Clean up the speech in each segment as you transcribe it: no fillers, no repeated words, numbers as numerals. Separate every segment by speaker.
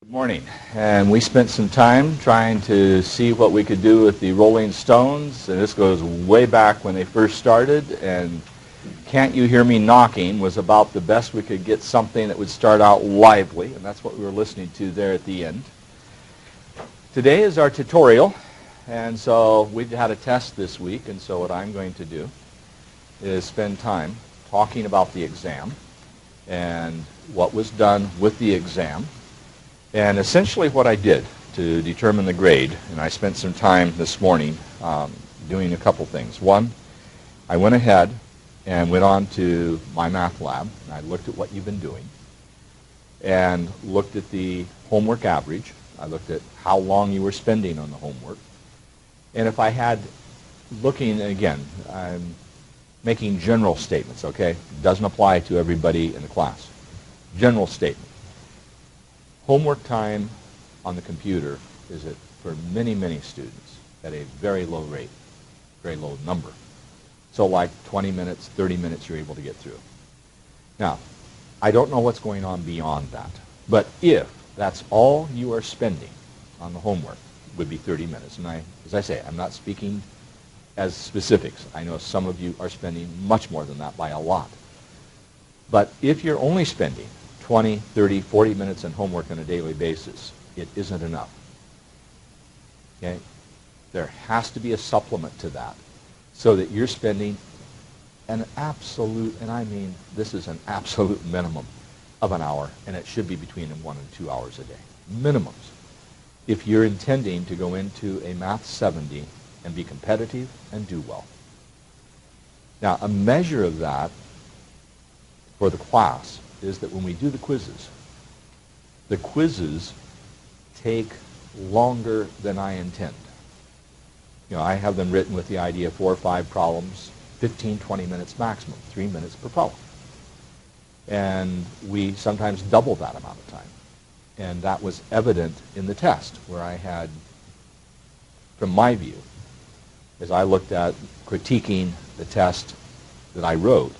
Speaker 1: Good morning. And we spent some time trying to see what we could do with the Rolling Stones. And this goes way back when they first started. And Can't You Hear Me Knocking was about the best we could get something that would start out lively. And that's what we were listening to there at the end. Today is our tutorial. And so we've had a test this week. And so what I'm going to do is spend time talking about the exam and what was done with the exam. And essentially what I did to determine the grade, and I spent some time this morning doing a couple things. One, I went ahead and went on to my math lab, and I looked at what you've been doing, and looked at the homework average. I looked at how long you were spending on the homework. And if I had, looking, again, I'm making general statements, okay? Doesn't apply to everybody in the class. General statement. Homework time on the computer is, for many, many students, at a very low rate, very low number. So like 20 minutes, 30 minutes you're able to get through. Now, I don't know what's going on beyond that. But if that's all you are spending on the homework, it would be 30 minutes. And as I say, I'm not speaking as specifics. I know some of you are spending much more than that by a lot. But if you're only spending 20, 30, 40 minutes in homework on a daily basis, it isn't enough. Okay? There has to be a supplement to that so that you're spending an absolute, and I mean this is an absolute minimum of an hour, and it should be between 1 and 2 hours a day. Minimums. If you're intending to go into a Math 70 and be competitive and do well. Now, a measure of that for the class is that when we do the quizzes take longer than I intend. You know, I have them written with the idea of 4 or 5 problems, 15, 20 minutes maximum, 3 minutes per problem. And we sometimes double that amount of time. And that was evident in the test, where I had, from my view, as I looked at critiquing the test that I wrote,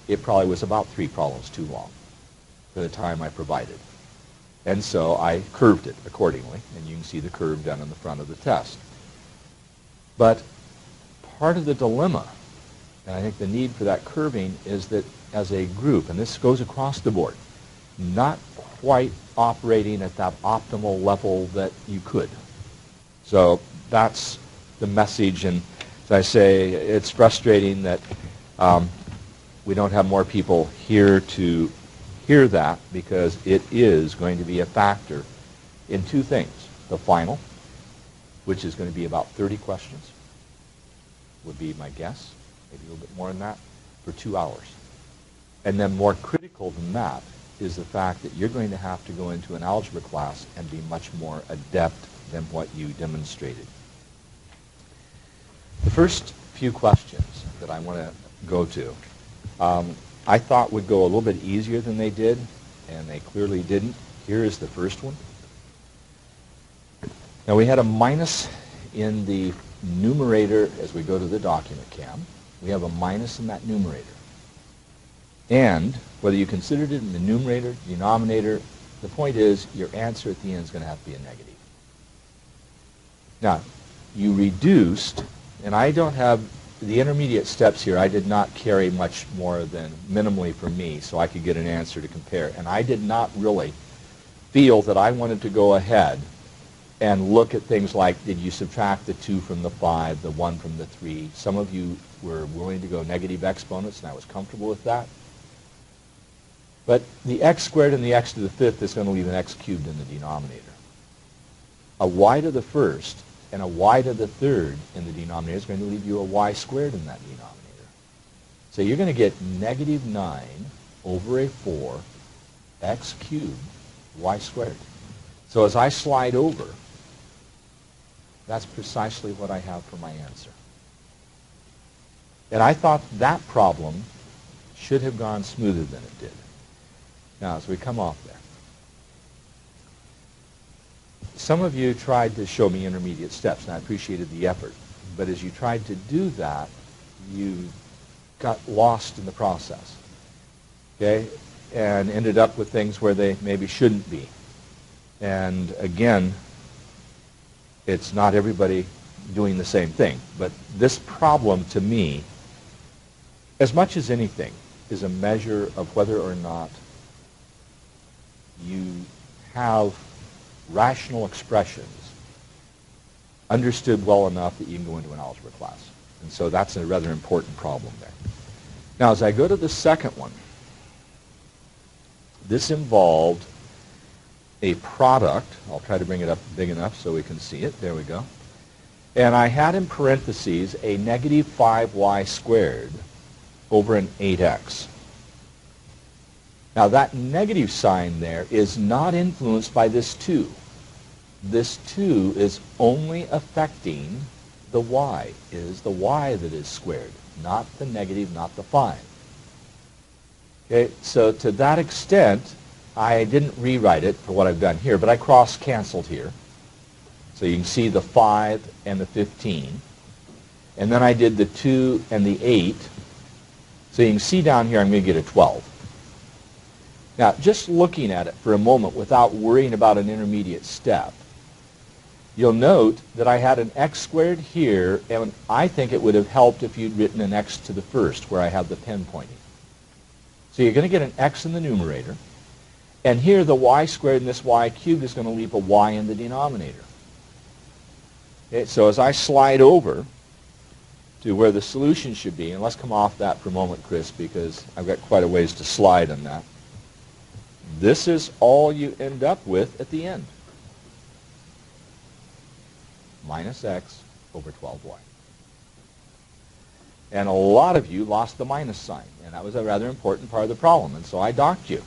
Speaker 1: it probably was about 3 problems too long for the time I provided. And so I curved it accordingly, and you can see the curve down in the front of the test. But part of the dilemma, and I think the need for that curving, is that as a group, and this goes across the board, not quite operating at that optimal level that you could. So that's the message, and as I say, it's frustrating that we don't have more people here to hear that, because it is going to be a factor in 2 things. The final, which is going to be about 30 questions, would be my guess, maybe a little bit more than that, for 2 hours. And then more critical than that is the fact that you're going to have to go into an algebra class and be much more adept than what you demonstrated. The first few questions that I want to go to, I thought would go a little bit easier than they did, and they clearly didn't. Here is the first one. Now we had a minus in the numerator as we go to the document cam. We have a minus in that numerator. And whether you considered it in the numerator, denominator, the point is your answer at the end is going to have to be a negative. Now, you reduced, and I don't have the intermediate steps here. I did not carry much more than minimally for me, so I could get an answer to compare. And I did not really feel that I wanted to go ahead and look at things like, did you subtract the 2 from the 5, the 1 from the 3? Some of you were willing to go negative exponents, and I was comfortable with that. But the x squared and the x to the 5th is going to leave an x cubed in the denominator. A y to the 1st and a y to the 3rd in the denominator is going to leave you a y squared in that denominator. So you're going to get negative 9 over a 4 x cubed y squared. So as I slide over, that's precisely what I have for my answer. And I thought that problem should have gone smoother than it did. Now, as we come off there, some of you tried to show me intermediate steps, and I appreciated the effort. But as you tried to do that, you got lost in the process, okay, and ended up with things where they maybe shouldn't be. And again, it's not everybody doing the same thing. But this problem, to me, as much as anything, is a measure of whether or not you have rational expressions understood well enough that you can go into an algebra class. And so that's a rather important problem there. Now, as I go to the second one, this involved a product. I'll try to bring it up big enough so we can see it. There we go. And I had in parentheses a negative 5y squared over an 8x. Now, that negative sign there is not influenced by this 2. This 2 is only affecting the y. It is the y that is squared, not the negative, not the 5. Okay, so to that extent, I didn't rewrite it for what I've done here, but I cross-canceled here. So you can see the 5 and the 15. And then I did the 2 and the 8. So you can see down here I'm going to get a 12. Now, just looking at it for a moment without worrying about an intermediate step, you'll note that I had an x squared here, and I think it would have helped if you'd written an x to the first where I have the pen pointing. So you're going to get an x in the numerator, and here the y squared and this y cubed is going to leave a y in the denominator. Okay, so as I slide over to where the solution should be, and let's come off that for a moment, Chris, because I've got quite a ways to slide on that. This is all you end up with at the end. Minus x over 12y. And a lot of you lost the minus sign, and that was a rather important part of the problem, and so I docked you.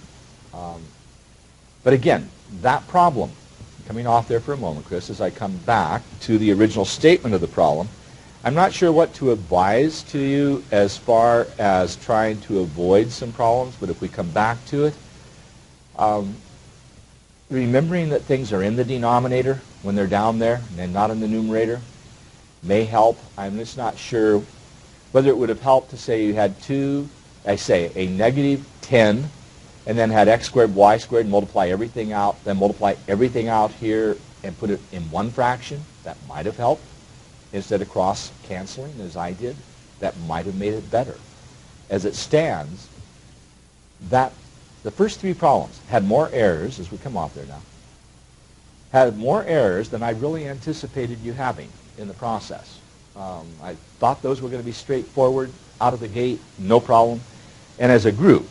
Speaker 1: But again, that problem, coming off there for a moment, Chris, as I come back to the original statement of the problem, I'm not sure what to advise to you as far as trying to avoid some problems, but if we come back to it, remembering that things are in the denominator when they're down there and not in the numerator may help. I'm just not sure whether it would have helped to say you had a negative 10 and then had x squared, y squared, and multiply everything out, then multiply everything out here and put it in one fraction. That might have helped instead of cross-canceling as I did. That might have made it better. As it stands, the first 3 problems had more errors, as we come off there now, had more errors than I really anticipated you having in the process. I thought those were going to be straightforward, out of the gate, no problem. And as a group,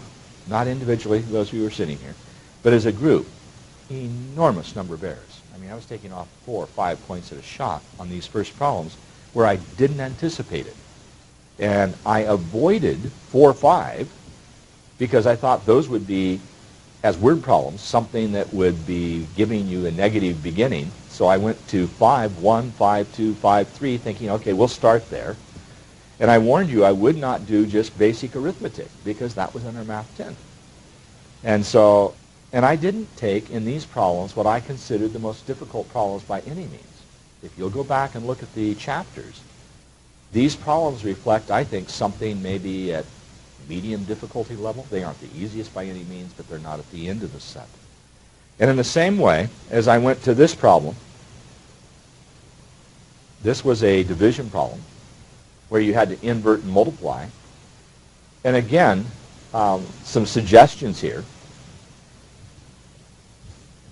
Speaker 1: not individually, those of you who are sitting here, but as a group, enormous number of errors. I mean, I was taking off 4 or 5 points at a shot on these first problems where I didn't anticipate it. And I avoided 4 or 5 because I thought those would be, as word problems, something that would be giving you a negative beginning. So I went to 5, 1, 5, 2, 5, 3, thinking, okay, we'll start there. And I warned you I would not do just basic arithmetic because that was under Math 10. And I didn't take in these problems what I considered the most difficult problems by any means. If you'll go back and look at the chapters, these problems reflect, I think, something maybe at medium difficulty level. They aren't the easiest by any means, but they're not at the end of the set. And in the same way, as I went to this problem, this was a division problem where you had to invert and multiply. And again, some suggestions here.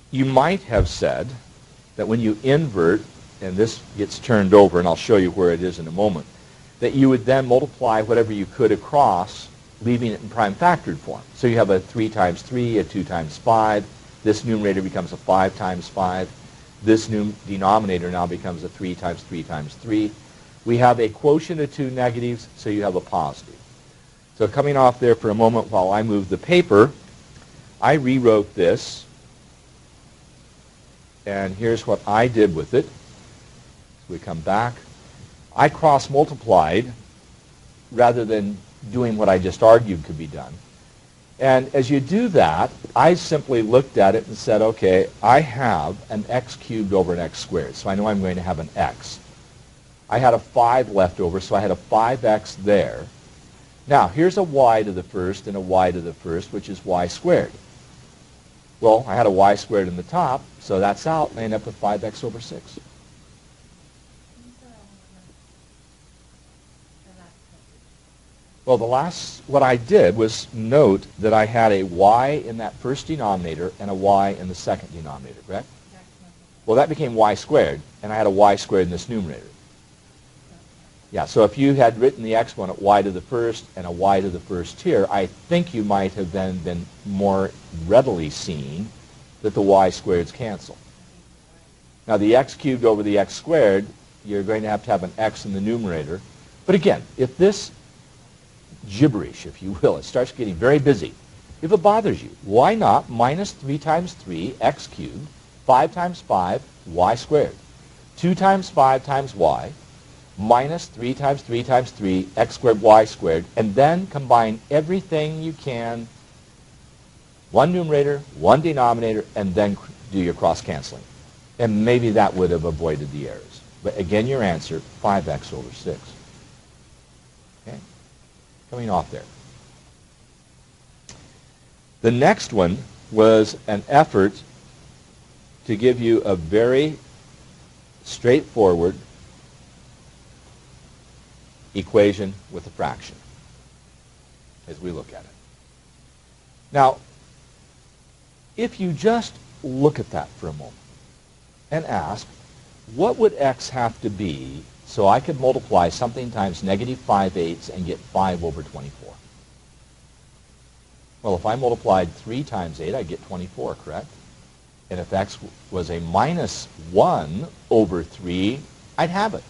Speaker 1: You might have said that when you invert, and this gets turned over, and I'll show you where it is in a moment, that you would then multiply whatever you could across, leaving it in prime factored form. So you have a 3 times 3, a 2 times 5. This numerator becomes a 5 times 5. This new denominator now becomes a 3 times 3 times 3. We have a quotient of 2 negatives, so you have a positive. So coming off there for a moment while I move the paper, I rewrote this, and here's what I did with it. So we come back. I cross-multiplied rather than doing what I just argued could be done. And as you do that, I simply looked at it and said, okay, I have an x cubed over an x squared, so I know I'm going to have an x. I had a 5 left over, so I had a 5x there. Now, here's a y to the first and a y to the first, which is y squared. Well, I had a y squared in the top, so that's out, and I end up with 5x over 6. Well, what I did was note that I had a y in that first denominator and a y in the second denominator, correct? Well, that became y squared, and I had a y squared in this numerator. Yeah, so if you had written the exponent y to the first and a y to the first here, I think you might have then been more readily seen that the y squareds cancel. Now, the x cubed over the x squared, you're going to have an x in the numerator. But again, if this gibberish, if you will, it starts getting very busy, if it bothers you, why not minus 3 times 3, x cubed, 5 times 5, y squared, 2 times 5 times y, minus 3 times 3 times 3, x squared, y squared, and then combine everything you can, one numerator, one denominator, and then do your cross-canceling. And maybe that would have avoided the errors. But again, your answer, 5x over 6. Okay? Coming off there. The next one was an effort to give you a very straightforward equation with a fraction as we look at it. Now, if you just look at that for a moment and ask, what would x have to be so I could multiply something times negative 5/8 and get 5 over 24? Well, if I multiplied 3 times 8, I'd get 24, correct? And if x was a minus 1 over 3, I'd have it.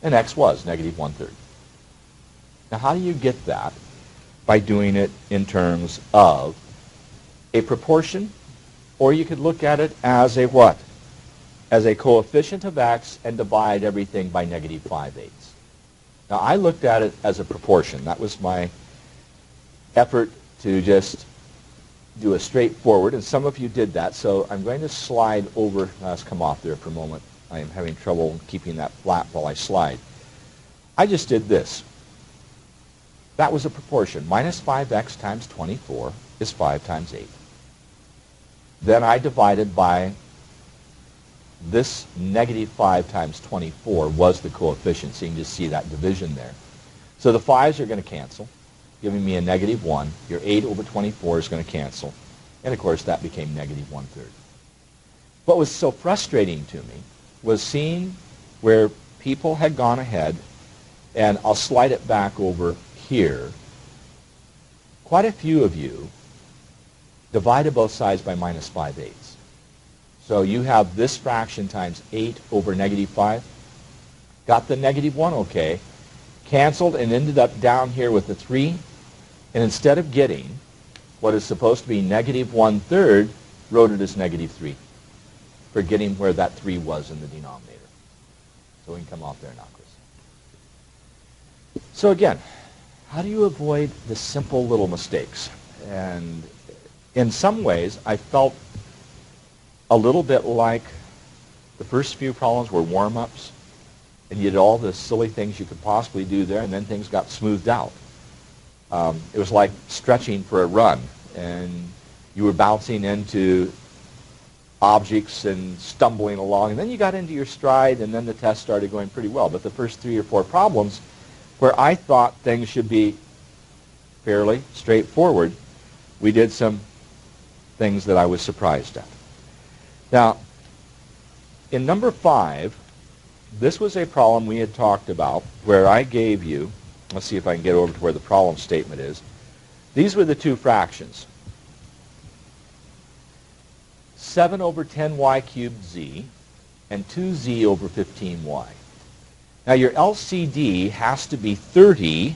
Speaker 1: And x was negative 1/3. Now, how do you get that? By doing it in terms of a proportion, or you could look at it as a what? As a coefficient of x and divide everything by negative 5/8. Now, I looked at it as a proportion. That was my effort to just do a straightforward, and some of you did that, so I'm going to slide over. Let's come off there for a moment. I am having trouble keeping that flat while I slide. I just did this. That was a proportion. Minus 5x times 24 is 5 times 8. Then I divided by this negative 5 times 24 was the coefficient, so you can just see that division there. So the 5's are going to cancel, giving me a negative 1. Your 8 over 24 is going to cancel. And, of course, that became negative 1/3. What was so frustrating to me was seeing where people had gone ahead, and I'll slide it back over here. Quite a few of you divided both sides by minus 5/8. So you have this fraction times 8 over negative 5. Got the negative 1 okay. Canceled and ended up down here with the 3. And instead of getting what is supposed to be negative 1/3, wrote it as negative 3. Forgetting where that 3 was in the denominator. So we can come off there now, Chris. So again, how do you avoid the simple little mistakes? And in some ways, I felt a little bit like the first few problems were warm-ups, and you did all the silly things you could possibly do there, and then things got smoothed out. It was like stretching for a run, and you were bouncing into objects and stumbling along, and then you got into your stride, and then the test started going pretty well. But the first 3 or 4 problems, where I thought things should be fairly straightforward, we did some things that I was surprised at. Now, in number 5, this was a problem we had talked about where I gave you, let's see if I can get over to where the problem statement is. These were the two fractions. 7 over 10y cubed z and 2z over 15y. Now your LCD has to be 30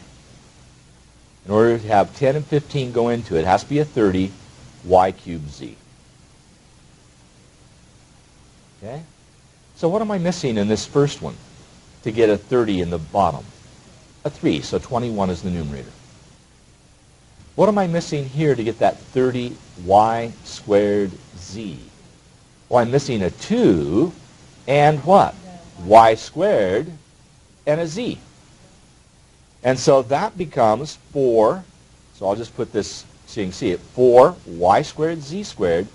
Speaker 1: in order to have 10 and 15 go into it. It has to be a 30 y cubed z. Okay? So what am I missing in this first one to get a 30 in the bottom? A 3, so 21 is the numerator. What am I missing here to get that 30y squared z? Well, I'm missing a 2 and what? Y squared and a z. And so that becomes 4. So I'll just put this So you can see it, 4y squared z squared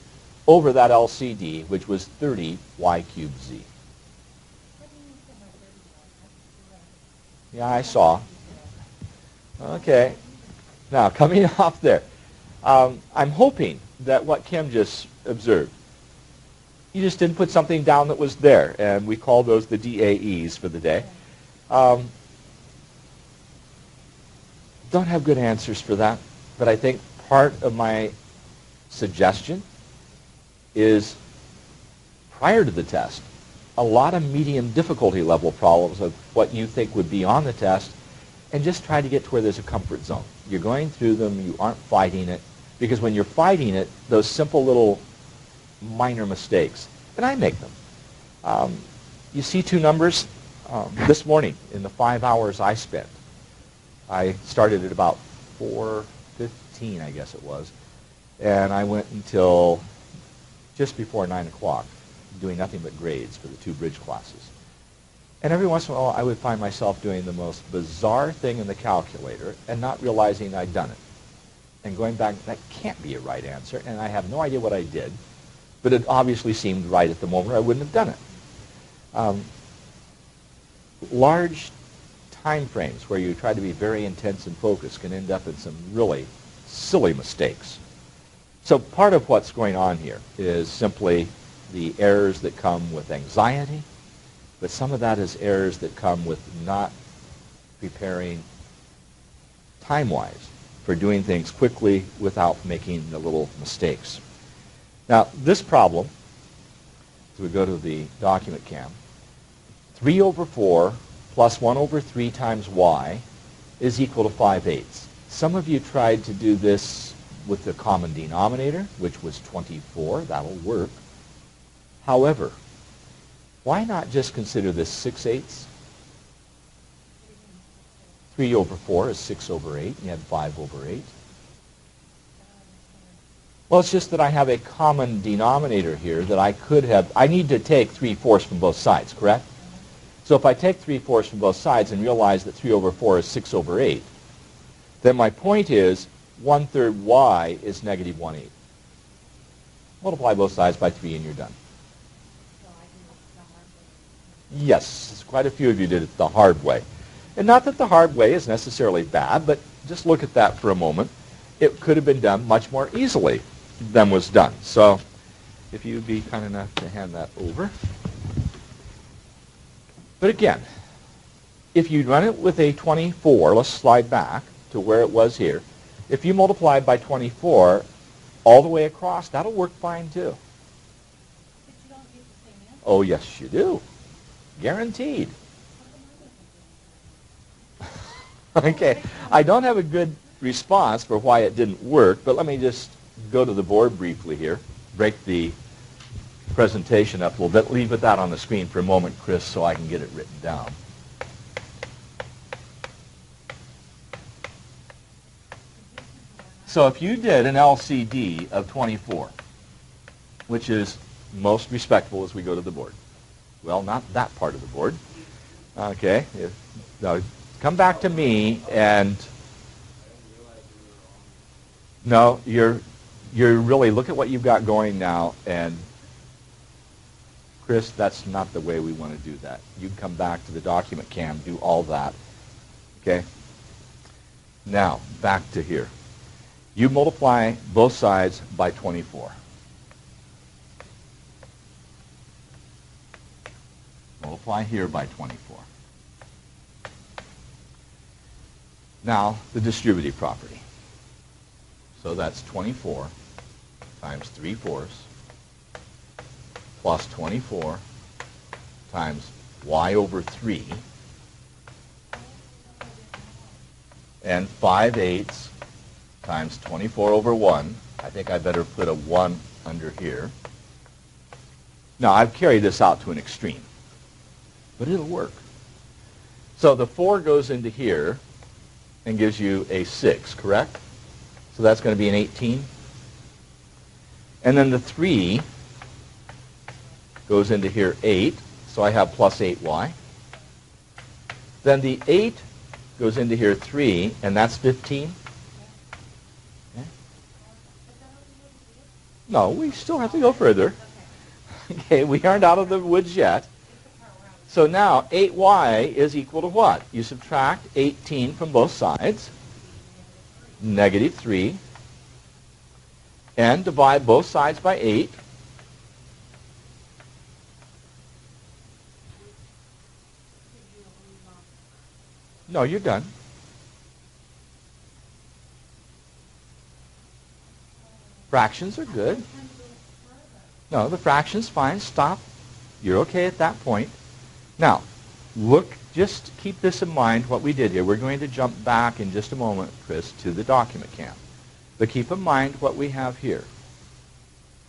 Speaker 1: over that LCD, which was 30y cubed z. Yeah, I saw. Okay. Now, coming off there, I'm hoping that what Kim just observed, you just didn't put something down that was there, and we call those the DAEs for the day. Don't have good answers for that, but I think part of my suggestion is prior to the test, a lot of medium difficulty level problems of what you think would be on the test, and just try to get to where there's a comfort zone. You're going through them, you aren't fighting it, because when you're fighting it, those simple little minor mistakes, and I make them. You see two numbers this morning in the 5 hours I spent. I started at about 4:15, I guess it was, and I went until just before 9 o'clock doing nothing but grades for the 2 bridge classes. And every once in a while, I would find myself doing the most bizarre thing in the calculator and not realizing I'd done it. And going back, that can't be a right answer, and I have no idea what I did, but it obviously seemed right at the moment, or I wouldn't have done it. Large time frames where you try to be very intense and focused can end up in some really silly mistakes. So part of what's going on here is simply the errors that come with anxiety, but some of that is errors that come with not preparing time-wise for doing things quickly without making the little mistakes. Now, this problem, as we go to the document cam, 3 over 4 plus 1 over 3 times y is equal to 5/8. Some of you tried to do this with the common denominator, which was 24. That'll work. However, why not just consider this 6/8? 3 over 4 is 6 over 8, and you have 5 over 8. Well, it's just that I have a common denominator here that I could have. I need to take 3/4 from both sides, correct? So if I take 3/4 from both sides and realize that 3 over 4 is 6 over 8, then my point is 1/3 y is negative 1/8. Multiply both sides by 3 and you're done. Yes, quite a few of you did it the hard way. And not that the hard way is necessarily bad, but just look at that for a moment. It could have been done much more easily than was done. So if you'd be kind enough to hand that over. But again, if you run it with a 24, let's slide back to where it was here. If you multiply by 24 all the way across, that'll work fine too.
Speaker 2: But you don't get the same answer.
Speaker 1: Oh, yes, you do. Guaranteed. Okay, I don't have a good response for why it didn't work, but let me just go to the board briefly here, break the presentation up a little bit. Leave that on the screen for a moment, Chris, so I can get it written down. So if you did an LCD of 24, which is most respectful as we go to the board. Well, not that part of the board. Okay, now come back to me and no, you're really, look at what you've got going now, and Chris, that's not the way we want to do that. You come back to the document cam, do all that. Okay? Now, back to here. You multiply both sides by 24. Multiply here by 24. Now, the distributive property. So that's 24 times 3/4 plus 24 times y over 3 and 5/8 times 24 over 1. I think I better put a 1 under here. Now, I've carried this out to an extreme, but it'll work. So the 4 goes into here and gives you a 6, correct? So that's going to be an 18. And then the 3 goes into here 8, so I have plus 8y. Then the 8 goes into here 3, and that's 15. Okay. No, we still have to go further. Okay, we aren't out of the woods yet. So now 8y is equal to what? You subtract 18 from both sides, negative 3, and divide both sides by 8. No, you're done. Fractions are good. No, the fraction's fine. Stop. You're okay at that point. Now, look, just keep this in mind, what we did here. We're going to jump back in just a moment, Chris, to the document cam. But keep in mind what we have here.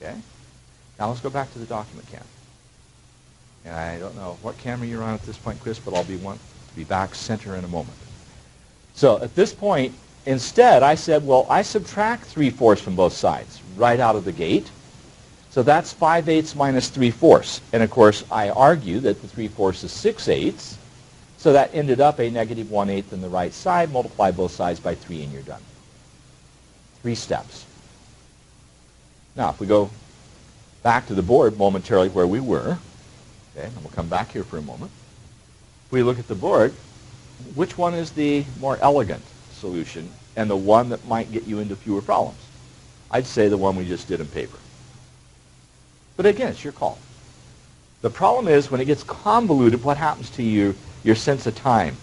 Speaker 1: Okay? Now let's go back to the document cam. And I don't know what camera you're on at this point, Chris, but I'll be back center in a moment. So at this point, instead, I said, well, I subtract 3/4 from both sides right out of the gate. So that's 5/8 minus 3/4. And of course, I argue that the 3/4 is 6/8. So that ended up a negative 1/8 on the right side. Multiply both sides by 3 and you're done. 3 steps. Now, if we go back to the board momentarily where we were, okay, and we'll come back here for a moment. If we look at the board, which one is the more elegant solution and the one that might get you into fewer problems? I'd say the one we just did in paper. But again, it's your call. The problem is when it gets convoluted, what happens to your sense of time?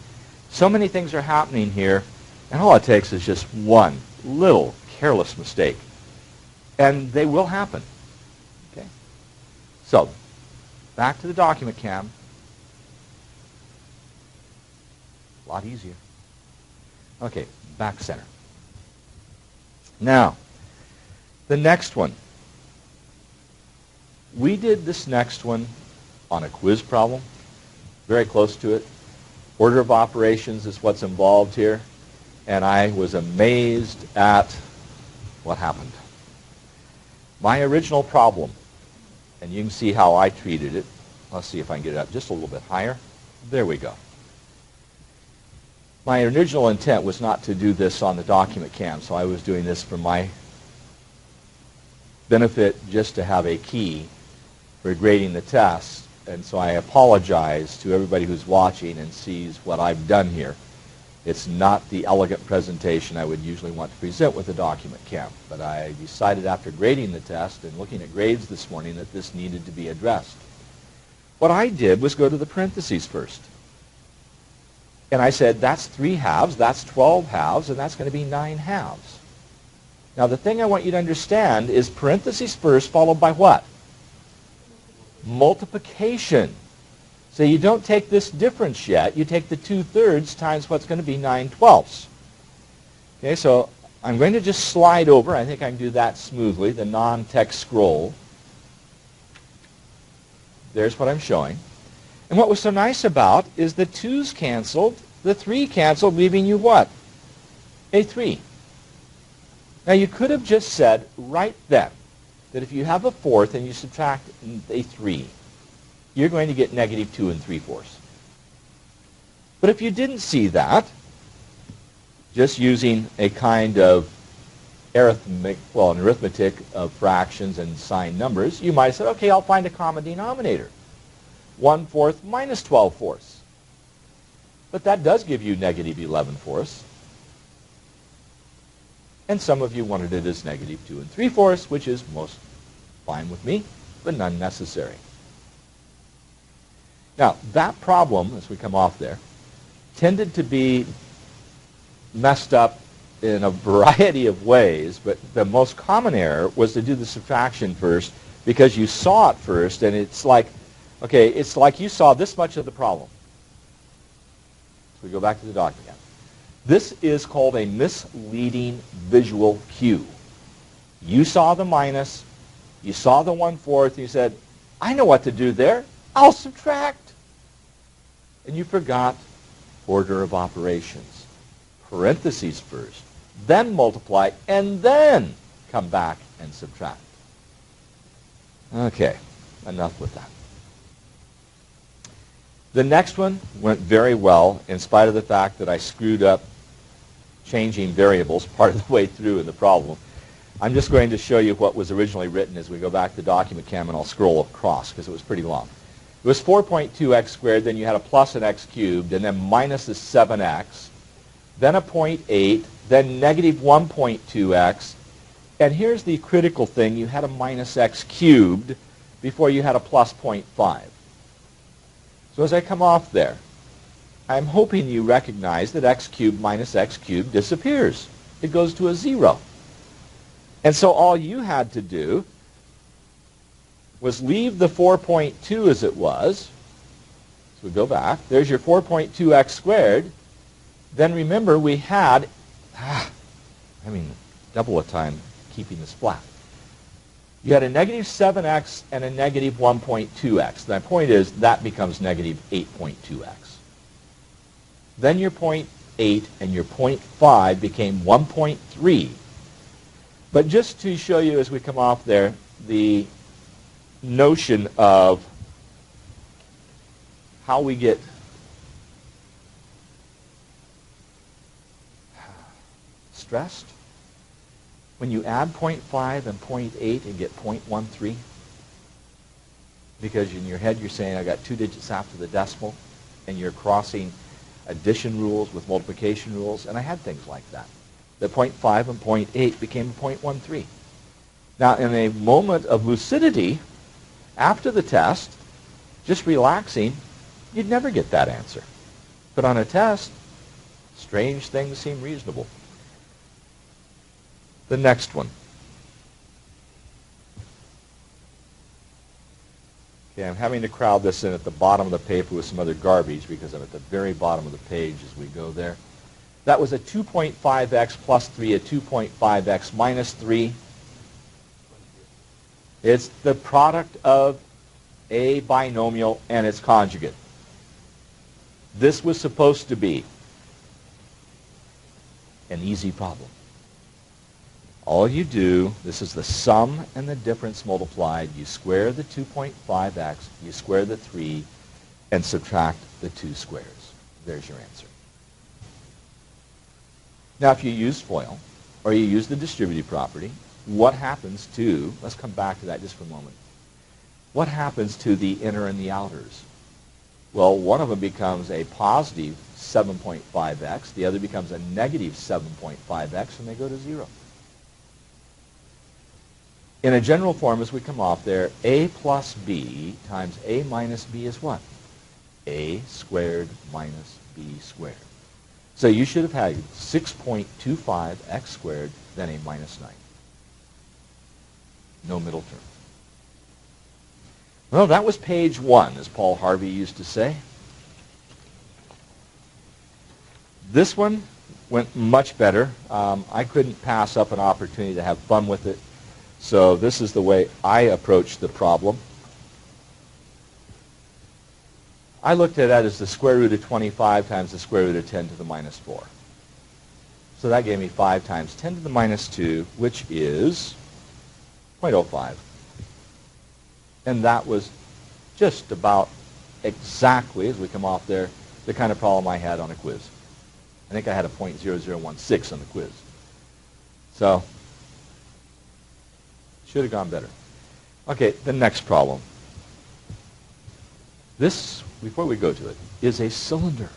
Speaker 1: So many things are happening here, and all it takes is just one little careless mistake. And they will happen. Okay? So, back to the document cam. A lot easier. Okay, back center. Now, the next one. We did this next one on a quiz problem, very close to it. Order of operations is what's involved here, and I was amazed at what happened. My original problem, and you can see how I treated it. Let's see if I can get it up just a little bit higher. There we go. My original intent was not to do this on the document cam, so I was doing this for my benefit just to have a key for grading the test. And so I apologize to everybody who's watching and sees what I've done here. It's not the elegant presentation I would usually want to present with a document cam, but I decided after grading the test and looking at grades this morning that this needed to be addressed. What I did was go to the parentheses first. And I said, that's 3 halves, that's 12 halves, and that's going to be 9 halves. Now the thing I want you to understand is parentheses first followed by what? Multiplication. So you don't take this difference yet. You take the 2/3 times what's going to be 9/12. Okay, so I'm going to just slide over. I think I can do that smoothly, the non-text scroll. There's what I'm showing. And what was so nice about is the 2's canceled, the 3 canceled, leaving you what? A 3. Now you could have just said right then that if you have a 4th and you subtract a 3, you're going to get negative 2 3/4. But if you didn't see that, just using a kind of an arithmetic of fractions and signed numbers, you might have said, okay, I'll find a common denominator. 1/4 minus 12/4. But that does give you negative 11/4. And some of you wanted it as negative 2 3/4, which is most fine with me, but none necessary. Now, that problem, as we come off there, tended to be messed up in a variety of ways, but the most common error was to do the subtraction first because you saw it first, and it's like, okay, it's like you saw this much of the problem. So we go back to the document. This is called a misleading visual cue. You saw the minus, you saw the 1/4, and you said, I know what to do there. I'll subtract. And you forgot order of operations. Parentheses first, then multiply, and then come back and subtract. Okay, enough with that. The next one went very well in spite of the fact that I screwed up changing variables part of the way through in the problem. I'm just going to show you what was originally written as we go back to the document cam, and I'll scroll across because it was pretty long. It was 4.2x squared, then you had a plus an x cubed, and then minus a 7x, then a 0.8, then negative 1.2x, and here's the critical thing, you had a minus x cubed before you had a plus 0.5. So as I come off there, I'm hoping you recognize that x cubed minus x cubed disappears. It goes to a 0. And so all you had to do was leave the 4.2 as it was. So we go back. There's your 4.2x squared. Then remember we had, double the time keeping this flat. You had a negative 7x and a negative 1.2x. My point is that becomes negative 8.2x. Then your 0.8 and your 0.5 became 1.3. But just to show you as we come off there, the notion of how we get stressed when you add 0.5 and 0.8 and get 0.13, because in your head you're saying I got 2 digits after the decimal, and you're crossing addition rules with multiplication rules, and I had things like that. The 0.5 and 0.8 became 0.13. Now, in a moment of lucidity, after the test, just relaxing, you'd never get that answer. But on a test, strange things seem reasonable. The next one. Okay, I'm having to crowd this in at the bottom of the paper with some other garbage because I'm at the very bottom of the page as we go there. That was a 2.5x plus 3, a 2.5x minus 3. It's the product of a binomial and its conjugate. This was supposed to be an easy problem. All you do, this is the sum and the difference multiplied. You square the 2.5x, you square the 3, and subtract the 2 squares. There's your answer. Now, if you use FOIL, or you use the distributive property, what happens to, let's come back to that just for a moment. What happens to the inner and the outers? Well, one of them becomes a positive 7.5x, the other becomes a negative 7.5x, and they go to 0. In a general form, as we come off there, a plus b times a minus b is what? A squared minus b squared. So you should have had 6.25x squared, then a minus 9. No middle term. Well, that was page 1, as Paul Harvey used to say. This one went much better. I couldn't pass up an opportunity to have fun with it. So this is the way I approached the problem. I looked at that as the square root of 25 times the square root of 10 to the minus 4. So that gave me 5 times 10 to the minus 2, which is 0.05. And that was just about exactly, as we come off there, the kind of problem I had on a quiz. I think I had a 0.0016 on the quiz. So, should have gone better. Okay, the next problem. This, before we go to it, is a cylinder.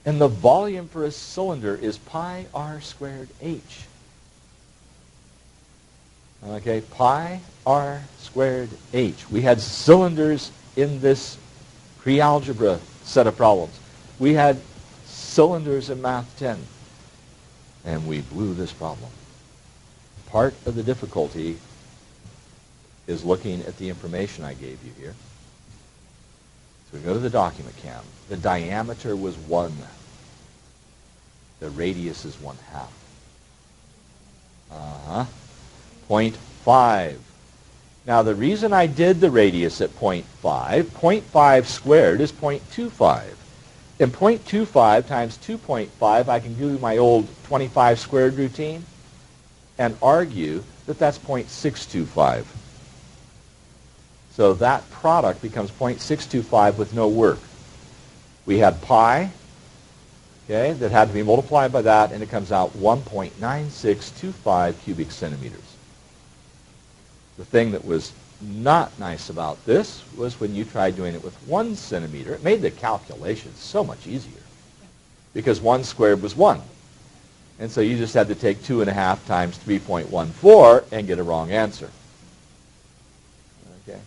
Speaker 1: And the volume for a cylinder is pi r squared h. Okay, pi r squared h. We had cylinders in this pre-algebra set of problems. We had cylinders in Math 10. And we blew this problem. Part of the difficulty is looking at the information I gave you here. So we go to the document cam. The diameter was 1. The radius is 1/2. 0.5. Now the reason I did the radius at 0.5 squared is 0.25. And 0.25 times 2.5, I can do my old 25 squared routine and argue that that's 0.625. So that product becomes 0.625 with no work. We had pi okay, that had to be multiplied by that, and it comes out 1.9625 cubic centimeters. The thing that was not nice about this was when you tried doing it with 1 centimeter, it made the calculations so much easier because 1 squared was 1. And so you just had to take 2.5 times 3.14 and get a wrong answer. Okay.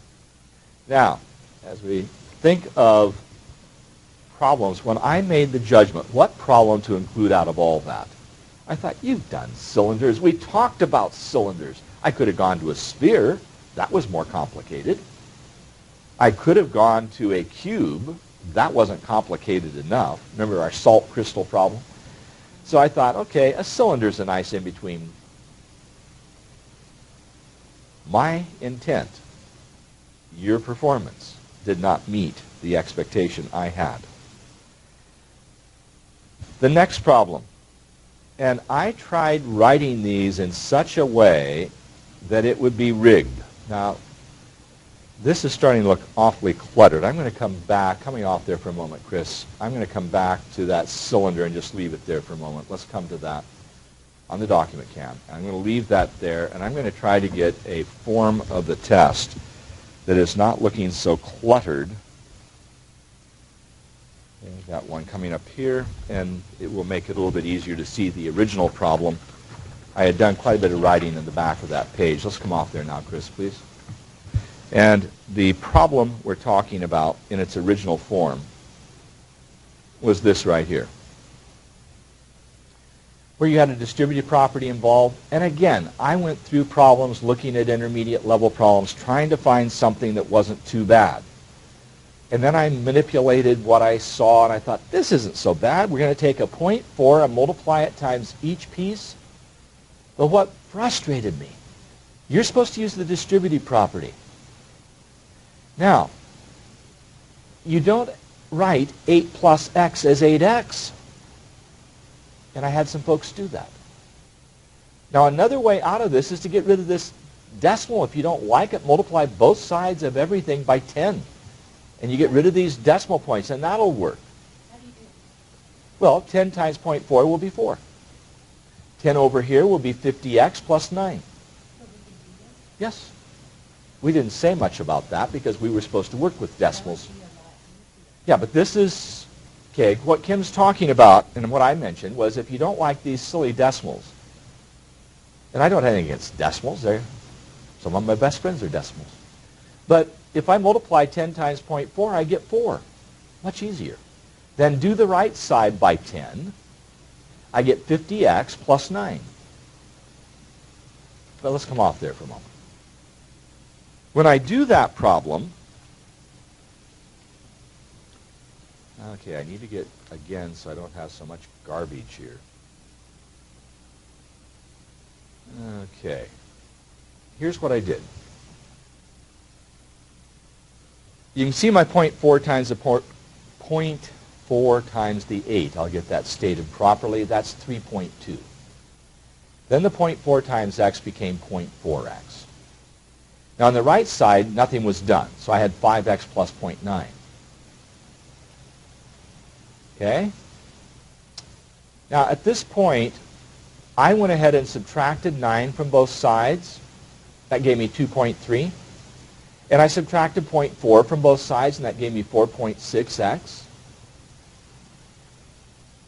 Speaker 1: Now, as we think of problems, when I made the judgment, what problem to include out of all that? I thought, you've done cylinders. We talked about cylinders. I could have gone to a sphere. That was more complicated. I could have gone to a cube. That wasn't complicated enough. Remember our salt crystal problem? So I thought, okay, a cylinder's a nice in-between. My intent, your performance, did not meet the expectation I had. The next problem, and I tried writing these in such a way that it would be rigged. Now, this is starting to look awfully cluttered. I'm going to come back, coming off there for a moment, Chris. I'm going to come back to that cylinder and just leave it there for a moment. Let's come to that on the document cam. I'm going to leave that there, and I'm going to try to get a form of the test that is not looking so cluttered. Okay, we've got one coming up here, and it will make it a little bit easier to see the original problem. I had done quite a bit of writing in the back of that page. Let's come off there now, Chris, please. And the problem we're talking about in its original form was this right here, where you had a distributive property involved. And again, I went through problems looking at intermediate level problems, trying to find something that wasn't too bad. And then I manipulated what I saw, and I thought, this isn't so bad. We're going to take a 0.4 and multiply it times each piece. But what frustrated me, you're supposed to use the distributive property. Now, you don't write 8 plus x as 8x. And I had some folks do that. Now, another way out of this is to get rid of this decimal. If you don't like it, multiply both sides of everything by 10. And you get rid of these decimal points, and that'll work.
Speaker 2: How do you do it?
Speaker 1: Well, 10 times 0.4 will be 4. 10 over here will be 50x plus 9.
Speaker 2: So we can do this?
Speaker 1: Yes. We didn't say much about that because we were supposed to work with decimals.
Speaker 2: That would be a lot easier.
Speaker 1: Yeah, but this is, okay, what Kim's talking about, and what I mentioned, was if you don't like these silly decimals, and I don't have anything against decimals, some of my best friends are decimals. But if I multiply 10 times 0.4, I get 4. Much easier. Then do the right side by 10. I get 50x plus 9. But let's come off there for a moment. When I do that problem, okay, I need to get, again, so I don't have so much garbage here. Okay. Here's what I did. You can see my 0.4 times the 0.4 times the 8. I'll get that stated properly. That's 3.2. Then the 0.4 times x became 0.4x. Now on the right side, nothing was done. So I had 5x plus 0.9. Okay? Now at this point, I went ahead and subtracted 9 from both sides. That gave me 2.3. And I subtracted 0.4 from both sides, and that gave me 4.6x.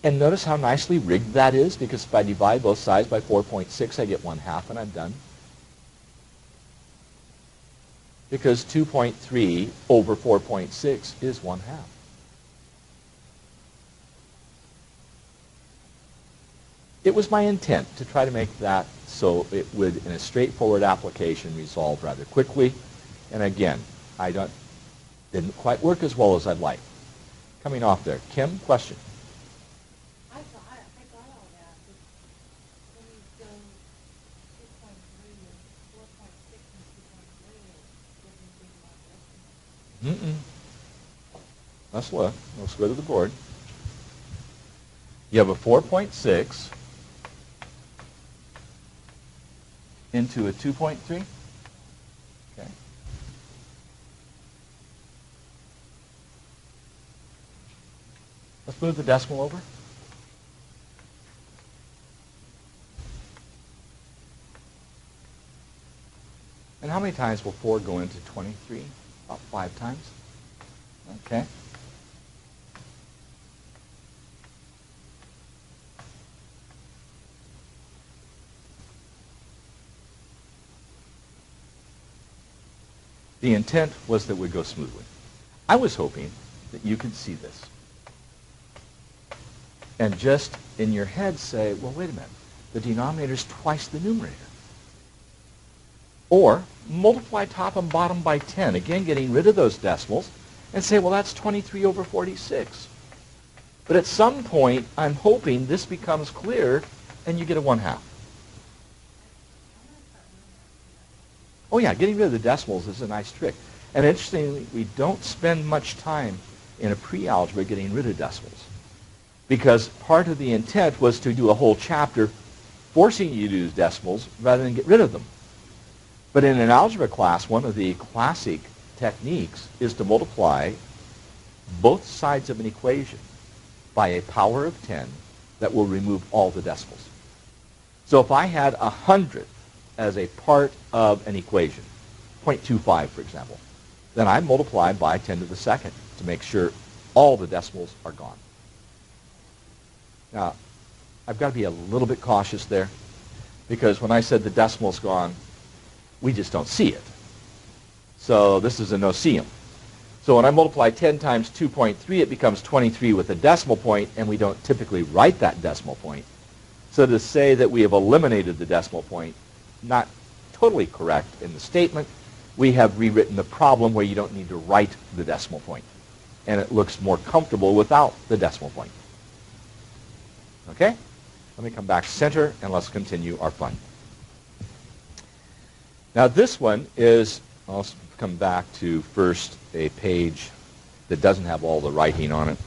Speaker 1: And notice how nicely rigged that is, because if I divide both sides by 4.6, I get 1/2, and I'm done. Because 2.3 over 4.6 is 1/2. It was my intent to try to make that so it would, in a straightforward application, resolve rather quickly. And again, didn't quite work as well as I'd like. Coming off there. Kim, question?
Speaker 2: I got all that, but when you go 2.3 and 4.6 and 2.3, it doesn't think about this.
Speaker 1: Let's look. Let's go to the board. You have a 4.6 into a 2.3. Okay. Let's move the decimal over. many times will 4 go into 23? About 5 times. Okay. The intent was that it would go smoothly. I was hoping that you could see this and just in your head say, well, wait a minute, the denominator is twice the numerator. Or multiply top and bottom by 10, again getting rid of those decimals, and say, well, that's 23 over 46. But at some point, I'm hoping this becomes clear and you get a 1/2. Oh yeah, getting rid of the decimals is a nice trick. And interestingly, we don't spend much time in a pre-algebra getting rid of decimals, because part of the intent was to do a whole chapter forcing you to use decimals rather than get rid of them. But in an algebra class, one of the classic techniques is to multiply both sides of an equation by a power of 10 that will remove all the decimals. So if I had 100 as a part of an equation, 0.25 for example, then I multiply by 10 to the second to make sure all the decimals are gone. Now, I've got to be a little bit cautious there, because when I said the decimal's gone, we just don't see it. So this is a no-see-em. So when I multiply 10 times 2.3, it becomes 23 with a decimal point, and we don't typically write that decimal point. So to say that we have eliminated the decimal point, not totally correct in the statement. We have rewritten the problem where you don't need to write the decimal point, and it looks more comfortable without the decimal point. Okay? Let me come back center, and let's continue our fun. Now this one is, I'll come back to first a page that doesn't have all the writing on it.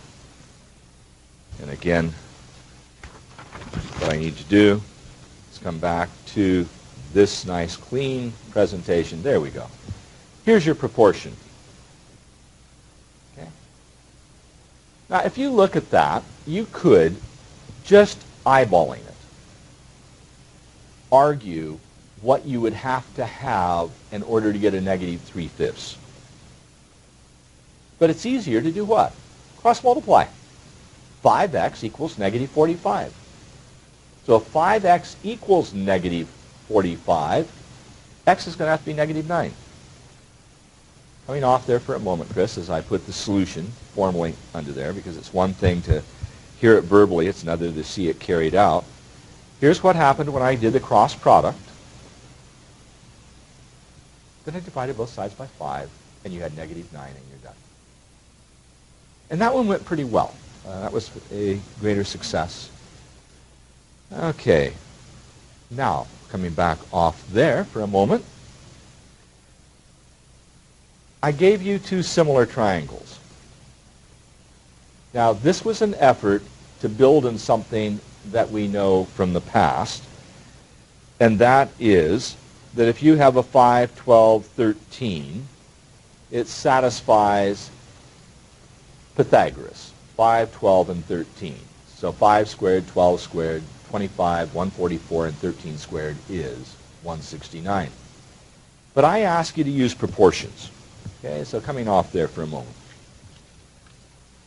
Speaker 1: And again, what I need to do is come back to this nice clean presentation. There we go. Here's your proportion. Okay? Now if you look at that, you could, just eyeballing it, argue what you would have to have in order to get a negative 3/5. But it's easier to do what? Cross multiply. 5x equals negative 45. So if 5x equals negative 45, x is going to have to be negative 9. Coming off there for a moment, Chris, as I put the solution formally under there, because it's one thing to hear it verbally, it's another to see it carried out. Here's what happened when I did the cross product. Then I divided both sides by 5, and you had negative 9, and you're done. And that one went pretty well. That was a greater success. Okay. Now, coming back off there for a moment, I gave you 2 similar triangles. Now, this was an effort to build in something that we know from the past, and that is that if you have a 5, 12, 13, it satisfies Pythagoras, 5, 12, and 13. So 5 squared, 12 squared, 25, 144, and 13 squared is 169. But I ask you to use proportions. Okay, so coming off there for a moment.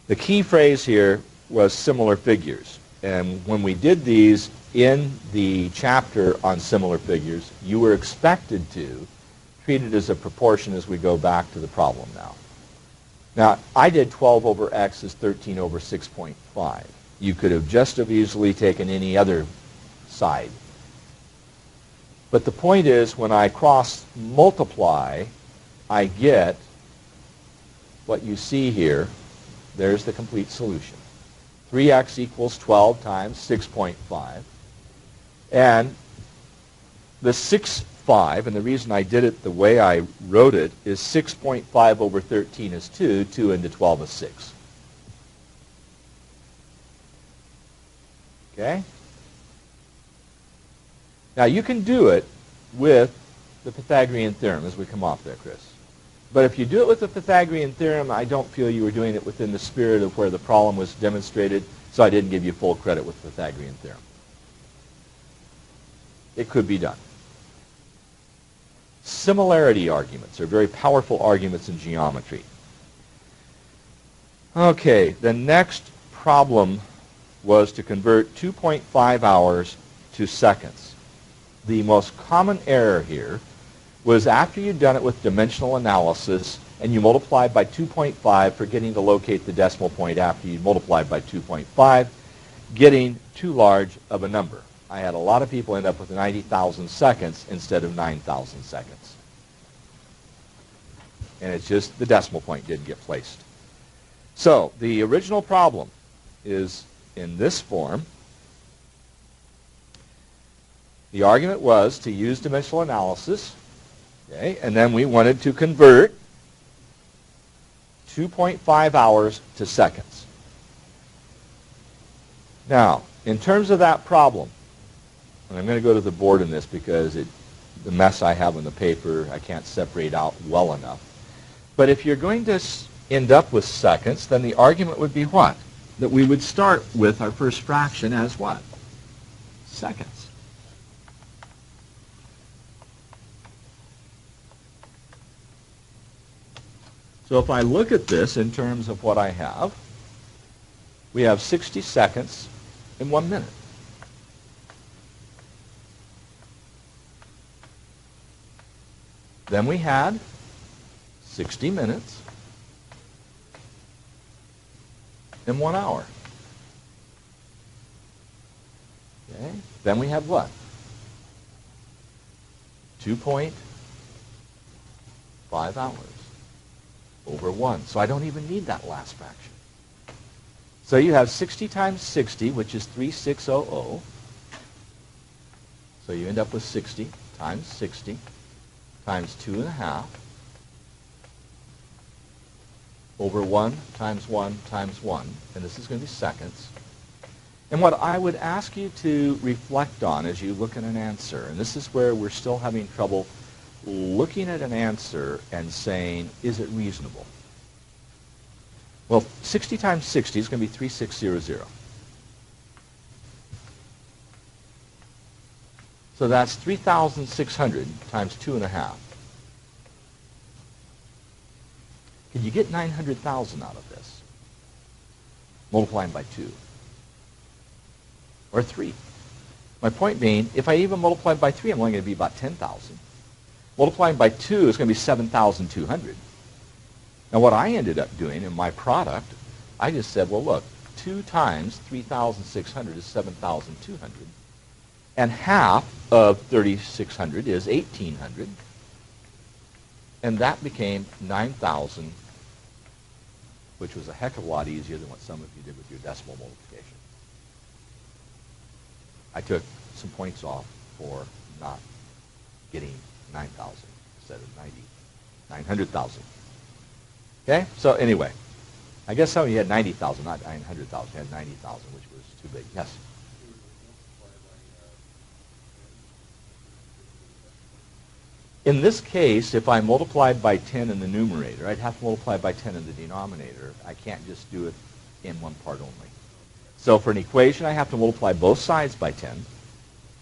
Speaker 1: The key phrase here was similar figures. And when we did these in the chapter on similar figures, you were expected to treat it as a proportion as we go back to the problem now. Now, I did 12 over x is 13 over 6.5. You could have just as easily taken any other side. But the point is, when I cross multiply, I get what you see here. There's the complete solution. 3x equals 12 times 6.5. And the 6.5, and the reason I did it the way I wrote it, is 6.5 over 13 is 2. 2 into 12 is 6. Okay? Now, you can do it with the Pythagorean theorem as we come off there, Chris. But if you do it with the Pythagorean theorem, I don't feel you were doing it within the spirit of where the problem was demonstrated, so I didn't give you full credit with the Pythagorean theorem. It could be done. Similarity arguments are very powerful arguments in geometry. Okay, the next problem was to convert 2.5 hours to seconds. The most common error here was after you'd done it with dimensional analysis and you multiplied by 2.5, forgetting to locate the decimal point after you multiplied by 2.5, getting too large of a number. I had a lot of people end up with 90,000 seconds instead of 9,000 seconds. And it's just the decimal point didn't get placed. So the original problem is in this form. The argument was to use dimensional analysis, okay, and then we wanted to convert 2.5 hours to seconds. Now, in terms of that problem, and I'm going to go to the board in this because the mess I have on the paper I can't separate out well enough. But if you're going to end up with seconds, then the argument would be what? That we would start with our first fraction as what? Seconds. So if I look at this in terms of what I have, we have 60 seconds in 1 minute. Then we had 60 minutes in 1 hour. Okay. Then we have what? 2.5 hours over 1. So I don't even need that last fraction. So you have 60 times 60, which is 3600. So you end up with 60 times 60 times 2.5 over 1 times 1 times 1. And this is going to be seconds. And what I would ask you to reflect on as you look at an answer, and this is where we're still having trouble looking at an answer and saying, is it reasonable? Well, 60 times 60 is going to be 3600. So that's 3,600 times 2.5. Can you get 900,000 out of this? Multiplying by 2. Or 3. My point being, if I even multiply by 3, I'm only going to be about 10,000. Multiplying by 2 is going to be 7,200. Now what I ended up doing in my product, I just said, well look, 2 times 3,600 is 7,200. And half of 3,600 is 1,800. And that became 9,000, which was a heck of a lot easier than what some of you did with your decimal multiplication. I took some points off for not getting 9,000 instead of 900,000. Okay? So anyway, I guess some of you had 90,000, not 900,000. You had 90,000, which was too big. Yes? In this case, if I multiplied by 10 in the numerator, I'd have to multiply by 10 in the denominator. I can't just do it in one part only. So for an equation, I have to multiply both sides by 10.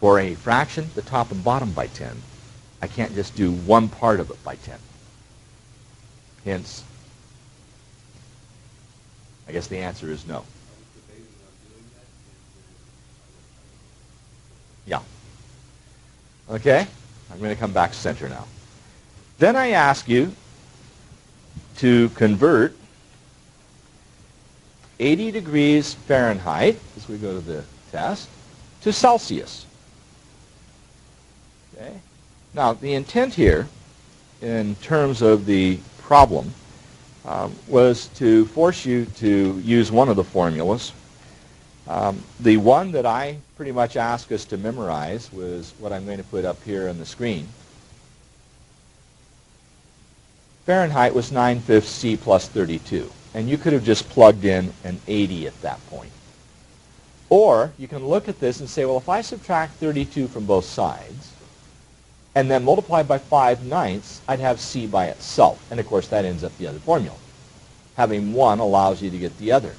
Speaker 1: For a fraction, the top and bottom by 10. I can't just do one part of it by 10. Hence, I guess the answer is no. Yeah. Okay? I'm going to come back center now. Then I ask you to convert 80 degrees Fahrenheit, as we go to the test, to Celsius. Okay? Now, the intent here, in terms of the problem, was to force you to use one of the formulas. The one that I pretty much asked us to memorize was what I'm going to put up here on the screen. Fahrenheit was 9/5 C plus 32. And you could have just plugged in an 80 at that point. Or you can look at this and say, well, if I subtract 32 from both sides, and then multiply by 5/9, I'd have C by itself. And of course, that ends up the other formula. Having one allows you to get the other.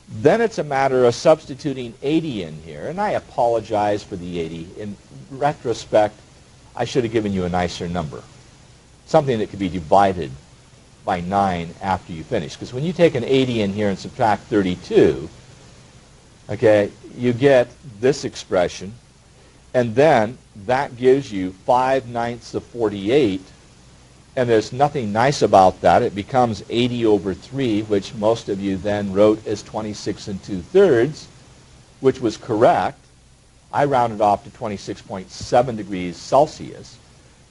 Speaker 1: Then it's a matter of substituting 80 in here. And I apologize for the 80. In retrospect, I should have given you a nicer number, something that could be divided by 9 after you finish. Because when you take an 80 in here and subtract 32, okay, you get this expression, and then that gives you 5/9 of 48, and there's nothing nice about that. It becomes 80 over 3, which most of you then wrote as 26 2/3, which was correct. I rounded off to 26.7 degrees Celsius,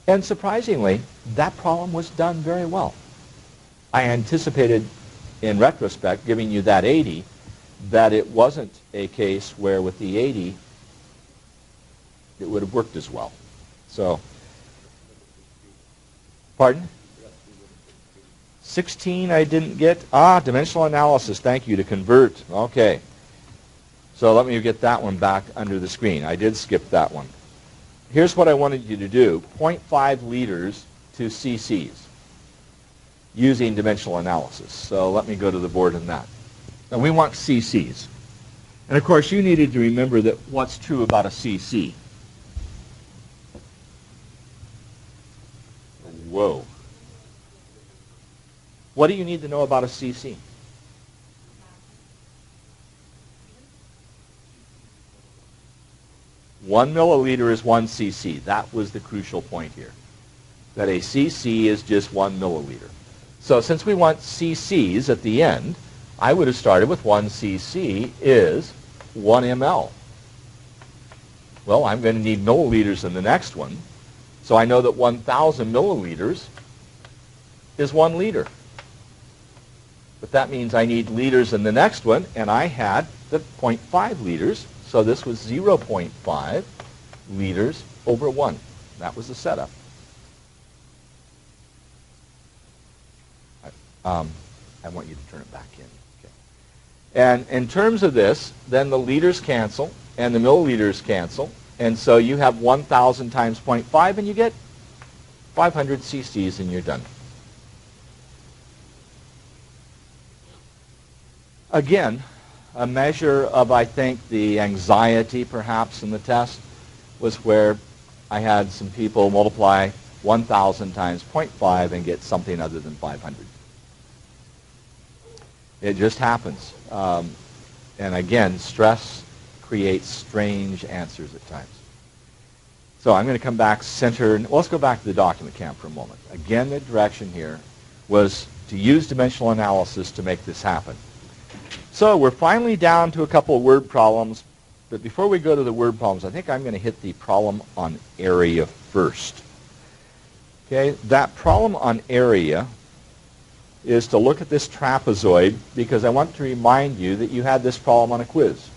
Speaker 1: and surprisingly, that problem was done very well. I anticipated, in retrospect, giving you that 80, that it wasn't a case where with the 80, it would have worked as well. So, pardon? 16 I didn't get. Dimensional analysis, thank you, to convert. Okay. So let me get that one back under the screen. I did skip that one. Here's what I wanted you to do. 0.5 liters to cc's using dimensional analysis. So let me go to the board on that. Now we want cc's. And of course you needed to remember that what's true about a cc. Whoa. What do you need to know about a cc? 1 milliliter is 1 cc. That was the crucial point here. That a cc is just 1 milliliter. So since we want cc's at the end, I would have started with 1 cc is 1 ml. Well, I'm going to need milliliters in the next one. So I know that 1,000 milliliters is 1 liter. But that means I need liters in the next one, and I had the 0.5 liters. So this was 0.5 liters over 1. That was the setup. I want you to turn it back in. Okay. And in terms of this, then the liters cancel and the milliliters cancel. And so you have 1,000 times 0.5, and you get 500 cc's, and you're done. Again, a measure of, I think, the anxiety perhaps in the test was where I had some people multiply 1,000 times 0.5 and get something other than 500. It just happens. And again, stress creates strange answers at times. So I'm going to come back center. Well, let's go back to the document camp for a moment. Again, the direction here was to use dimensional analysis to make this happen. So we're finally down to a couple of word problems. But before we go to the word problems, I think I'm going to hit the problem on area first. Okay, that problem on area is to look at this trapezoid, because I want to remind you that you had this problem on a quiz.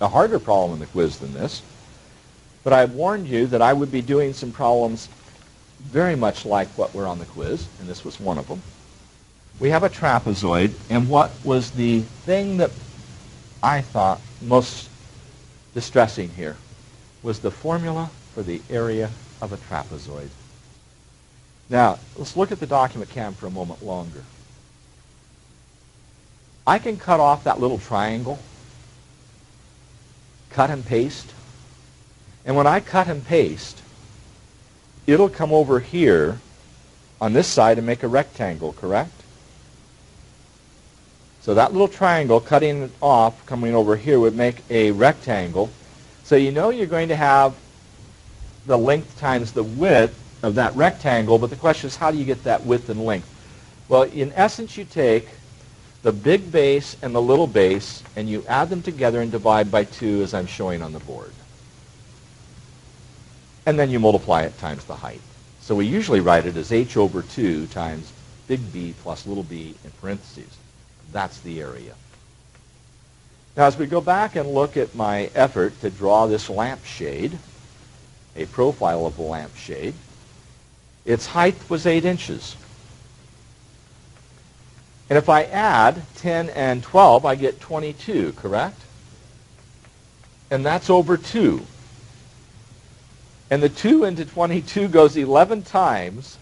Speaker 1: A harder problem in the quiz than this. But I warned you that I would be doing some problems very much like what were on the quiz, and this was one of them. We have a trapezoid, and what was the thing that I thought most distressing here was the formula for the area of a trapezoid. Now, let's look at the document cam for a moment longer. I can cut off that little triangle, cut and paste, and when I cut and paste, it'll come over here on this side and make a rectangle, correct? So that little triangle, cutting it off, coming over here, would make a rectangle. So you know you're going to have the length times the width of that rectangle, but the question is, how do you get that width and length? Well, in essence, you take the big base and the little base, and you add them together and divide by 2, as I'm showing on the board. And then you multiply it times the height. So we usually write it as h over 2 times big B plus little b in parentheses. That's the area. Now, as we go back and look at my effort to draw this lampshade, a profile of the lampshade, its height was 8 inches. And if I add 10 and 12, I get 22, correct? And that's over 2. And the 2 into 22 goes 11 times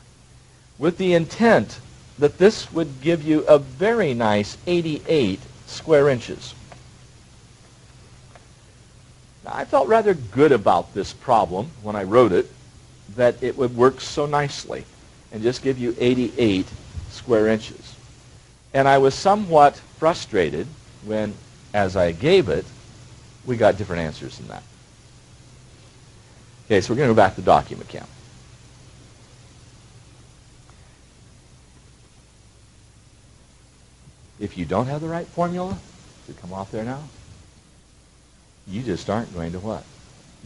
Speaker 1: with the intent that this would give you a very nice 88 square inches. Now, I felt rather good about this problem when I wrote it, that it would work so nicely and just give you 88 square inches. And I was somewhat frustrated when, as I gave it, we got different answers than that. Okay, so we're going to go back to document cam. If you don't have the right formula, to come off there now, you just aren't going to what?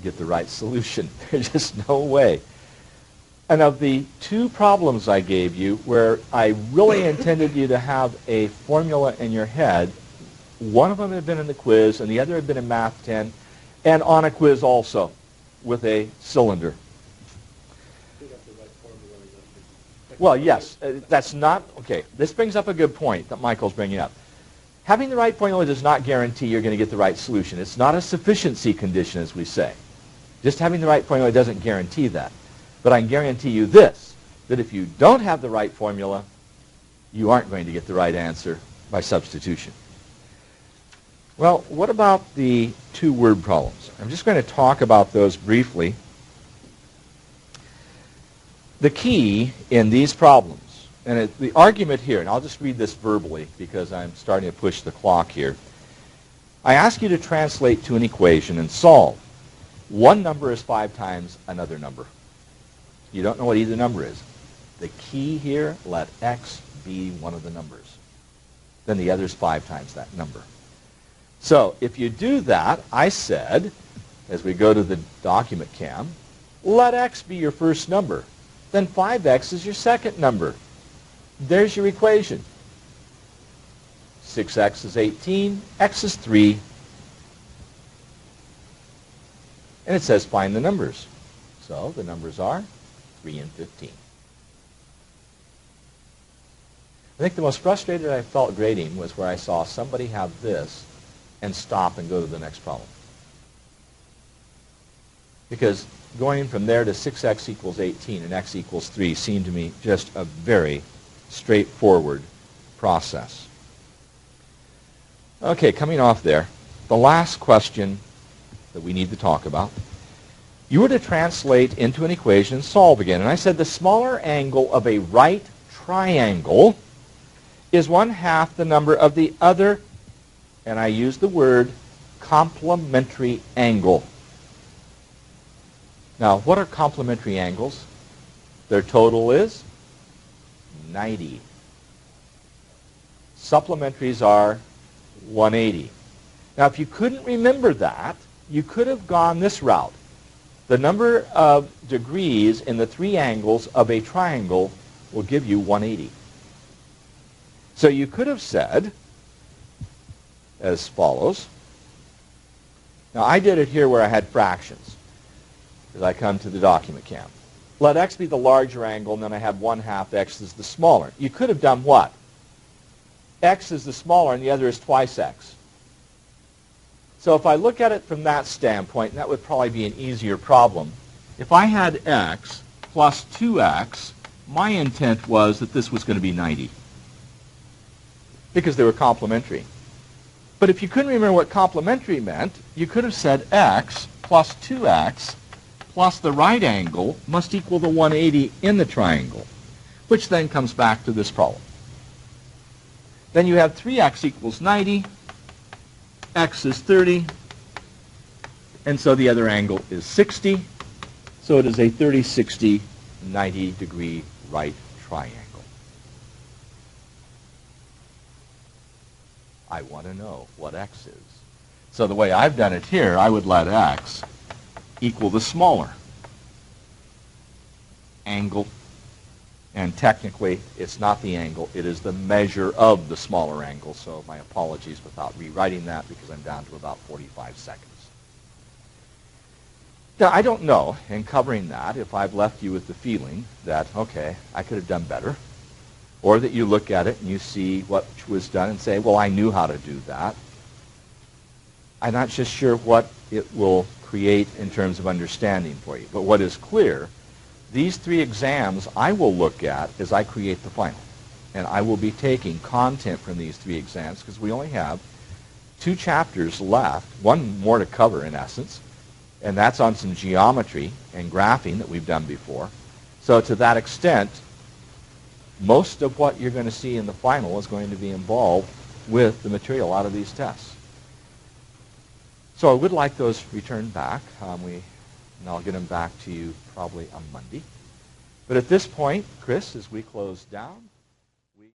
Speaker 1: Get the right solution. There's just no way. And of the two problems I gave you where I really intended you to have a formula in your head, one of them had been in the quiz and the other had been in Math 10 and on a quiz also with a cylinder. Well, yes, that's not, okay, this brings up a good point that Michael's bringing up. Having the right formula does not guarantee you're going to get the right solution. It's not a sufficiency condition, as we say. Just having the right formula doesn't guarantee that. But I can guarantee you this, that if you don't have the right formula, you aren't going to get the right answer by substitution. Well, what about the two word problems? I'm just going to talk about those briefly. The key in these problems, and the argument here, and I'll just read this verbally because I'm starting to push the clock here. I ask you to translate to an equation and solve. One number is 5 times another number. You don't know what either number is. The key here, let x be one of the numbers. Then the other is 5 times that number. So if you do that, I said, as we go to the document cam, let x be your first number. Then 5x is your second number. There's your equation. 6x is 18, x is 3. And it says find the numbers. So the numbers are 3 and 15. I think the most frustrated I felt grading was where I saw somebody have this and stop and go to the next problem. Because going from there to 6x equals 18 and x equals 3 seemed to me just a very straightforward process. Okay, coming off there, the last question that we need to talk about. You were to translate into an equation and solve again. And I said the smaller angle of a right triangle is 1/2 the number of the other, and I used the word complementary angle. Now, what are complementary angles? Their total is 90. Supplementaries are 180. Now, if you couldn't remember that, you could have gone this route. The number of degrees in the 3 angles of a triangle will give you 180. So you could have said as follows. Now, I did it here where I had fractions as I come to the document cam. Let x be the larger angle, and then I have 1/2 x is the smaller. You could have done what? X is the smaller, and the other is twice x. So if I look at it from that standpoint, and that would probably be an easier problem. If I had x plus 2x, my intent was that this was going to be 90 because they were complementary. But if you couldn't remember what complementary meant, you could have said x plus 2x plus the right angle must equal the 180 in the triangle, which then comes back to this problem. Then you have 3x equals 90, x is 30, and so the other angle is 60. So it is a 30, 60, 90 degree right triangle. I want to know what x is. So the way I've done it here, I would let x equal the smaller angle. And technically, it's not the angle. It is the measure of the smaller angle. So my apologies without rewriting that because I'm down to about 45 seconds. Now, I don't know, in covering that, if I've left you with the feeling that, okay, I could have done better, or that you look at it and you see what was done and say, well, I knew how to do that. I'm not just sure what it will create in terms of understanding for you. But what is clear, these 3 exams I will look at as I create the final. And I will be taking content from these 3 exams because we only have 2 chapters left, 1 more to cover in essence, And that's on some geometry and graphing that we've done before. So to that extent, most of what you're going to see in the final is going to be involved with the material out of these tests. So I would like those returned back. And I'll get them back to you probably on Monday. But at this point, Chris, as we close down,